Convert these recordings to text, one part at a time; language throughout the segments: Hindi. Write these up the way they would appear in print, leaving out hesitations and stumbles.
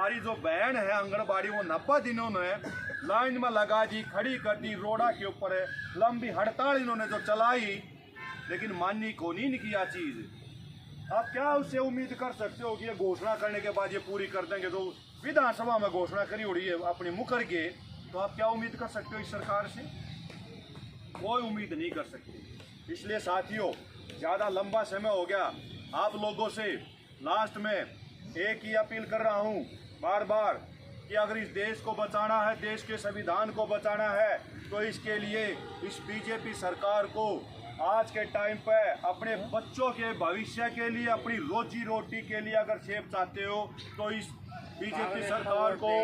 हमारी जो बहन है आंगनबाड़ी वो 90 दिनों में लाइन में लगा दी, खड़ी कर दी, रोड़ा के ऊपर है, लंबी हड़ताल इन्होंने जो चलाई, लेकिन माननी को नहीं किया चीज। आप क्या उससे उम्मीद कर सकते हो कि ये घोषणा करने के बाद ये पूरी कर देंगे? जो विधानसभा में घोषणा करी हो रही है अपनी मुकर के, तो आप क्या उम्मीद कर सकते हो इस सरकार से? कोई उम्मीद नहीं कर सकते। इसलिए साथियों, ज़्यादा लंबा समय हो गया, आप लोगों से लास्ट में एक ही अपील कर रहा हूँ बार बार कि अगर इस देश को बचाना है, देश के संविधान को बचाना है, तो इसके लिए इस बीजेपी सरकार को आज के टाइम पे अपने बच्चों के भविष्य के लिए, अपनी रोजी रोटी के लिए अगर सेफ चाहते हो, तो इस बीजेपी सरकार को,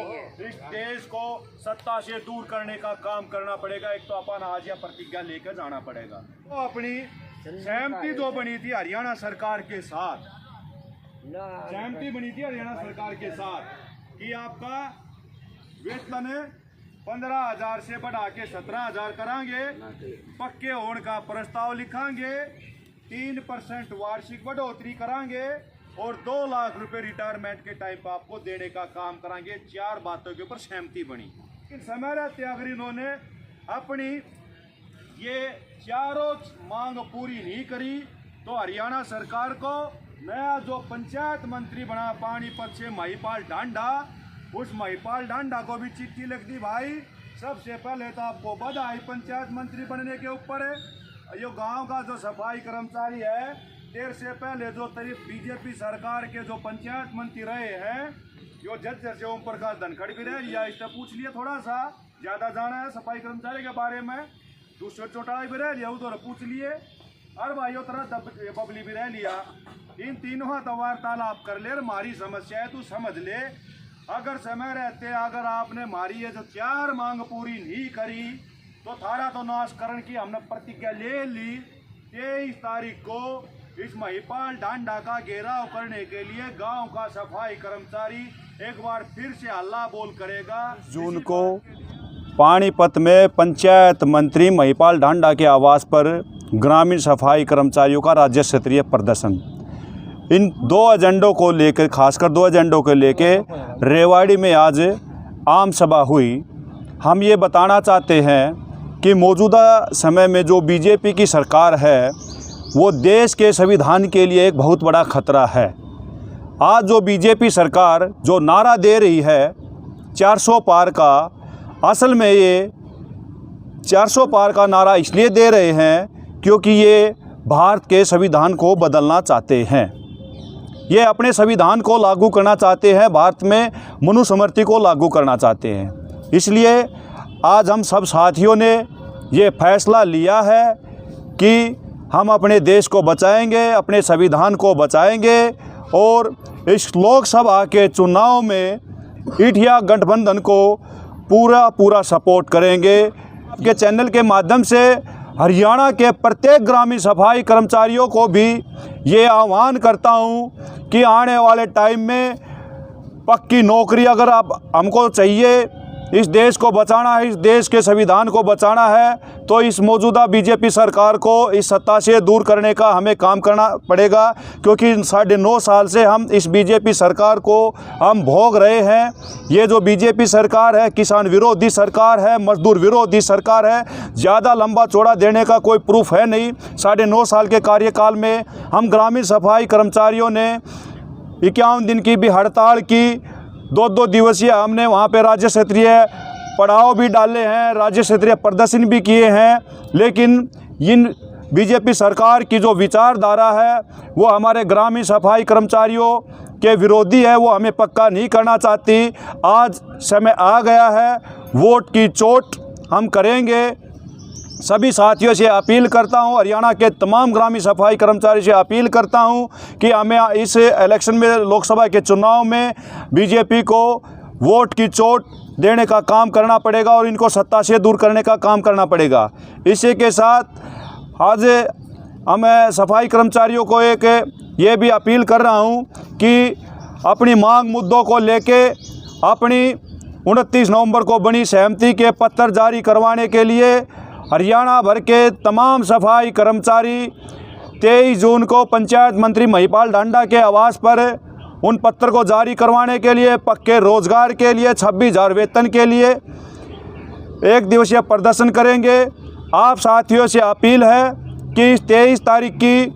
इस देश को सत्ता से दूर करने का काम करना पड़ेगा। एक तो अपन आज यह प्रतिज्ञा लेकर जाना पड़ेगा। तो अपनी सहमति जो बनी थी हरियाणा सरकार के साथ, सहमति बनी थी हरियाणा सरकार के साथ कि आपका वेतन 15,000 से बढ़ा के 17,000 करांगे, पक्के होने का प्रस्ताव लिखांगे, 3% वार्षिक बढ़ोतरी करांगे और 2 लाख रुपए रिटायरमेंट के टाइम पर आपको देने का काम करांगे। 4 बातों के ऊपर सहमति बनी। लेकिन समय रहते अगर इन्होंने अपनी ये चारों मांग पूरी नहीं करी, तो हरियाणा सरकार को नया जो पंचायत मंत्री बना पानीपत से महिपाल ढांडा, उस महिपाल ढांडा को भी चिट्ठी लिख दी, भाई सबसे पहले तो आपको बधाई पंचायत मंत्री बनने के ऊपर है। ये गांव का जो सफाई कर्मचारी है, देर से पहले जो तरीफ बीजेपी सरकार के जो पंचायत मंत्री रहे हैं, जो जज्जर से ओम प्रकाश धनखड़ भी रह लिया, इससे पूछ लिया, थोड़ा सा ज्यादा जाना है सफाई कर्मचारी के बारे में, दूसरे चौटाला भी रह लिया, उधर पूछ लिए, और भाइयों तरह बबली भी रह लिया। इन तीनों तो वार्तालाप कर ले, हमारी समस्या है तू समझ ले। अगर समय रहते अगर आपने हमारी ये जो 4 मांग पूरी नहीं करी, तो थारा तो नाशकरण की हमने प्रतिज्ञा ले ली। 23 तारीख को इस महिपाल ढांडा का घेराव करने के लिए गांव का सफाई कर्मचारी एक बार फिर से हल्ला बोल करेगा। जून को पानीपत में पंचायत मंत्री महिपाल ढांडा के आवास पर ग्रामीण सफाई कर्मचारियों का राज्य स्तरीय प्रदर्शन। इन 2 एजेंडों को लेकर, खासकर 2 एजेंडों को लेकर रेवाड़ी में आज आम सभा हुई। हम ये बताना चाहते हैं कि मौजूदा समय में जो बीजेपी की सरकार है, वो देश के संविधान के लिए एक बहुत बड़ा खतरा है। आज जो बीजेपी सरकार जो नारा दे रही है 400 पार का, असल में ये 400 पार का नारा इसलिए दे रहे हैं क्योंकि ये भारत के संविधान को बदलना चाहते हैं। ये अपने संविधान को लागू करना चाहते हैं, भारत में मनुस्मृति को लागू करना चाहते हैं। इसलिए आज हम सब साथियों ने ये फैसला लिया है कि हम अपने देश को बचाएंगे, अपने संविधान को बचाएंगे और इस लोकसभा के चुनाव में इंडिया गठबंधन को पूरा सपोर्ट करेंगे। आपके चैनल के माध्यम से हरियाणा के प्रत्येक ग्रामीण सफाई कर्मचारियों को भी ये आह्वान करता हूँ कि आने वाले टाइम में पक्की नौकरी अगर आप हमको चाहिए, इस देश को बचाना है, इस देश के संविधान को बचाना है, तो इस मौजूदा बीजेपी सरकार को इस सत्ता से दूर करने का हमें काम करना पड़ेगा। क्योंकि 9.5 साल से हम इस बीजेपी सरकार को हम भोग रहे हैं। ये जो बीजेपी सरकार है, किसान विरोधी सरकार है, मजदूर विरोधी सरकार है। ज़्यादा लंबा चौड़ा देने का कोई प्रूफ है नहीं। 9.5 साल के कार्यकाल में हम ग्रामीण सफाई कर्मचारियों ने 51 दिन की भी हड़ताल की, 2 दिवसीय हमने वहाँ पे राज्य स्तरीय पड़ाव भी डाले हैं, राज्य स्तरीय प्रदर्शन भी किए हैं। लेकिन इन बीजेपी सरकार की जो विचारधारा है वो हमारे ग्रामीण सफाई कर्मचारियों के विरोधी है, वो हमें पक्का नहीं करना चाहती। आज समय आ गया है, वोट की चोट हम करेंगे। सभी साथियों से अपील करता हूं, हरियाणा के तमाम ग्रामीण सफाई कर्मचारी से अपील करता हूं कि हमें इस इलेक्शन में, लोकसभा के चुनाव में बीजेपी को वोट की चोट देने का काम करना पड़ेगा और इनको सत्ता से दूर करने का काम करना पड़ेगा। इसी के साथ आज मैं सफाई कर्मचारियों को एक ये भी अपील कर रहा हूं कि अपनी मांग मुद्दों को लेके अपनी 29 नवंबर को बनी सहमति के पत्र जारी करवाने के लिए हरियाणा भर के तमाम सफाई कर्मचारी 23 जून को पंचायत मंत्री महिपाल ढांडा के आवास पर उन पत्र को जारी करवाने के लिए, पक्के रोजगार के लिए, 26,000 वेतन के लिए 1 दिवसीय प्रदर्शन करेंगे। आप साथियों से अपील है कि इस 23 तारीख की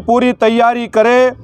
पूरी तैयारी करें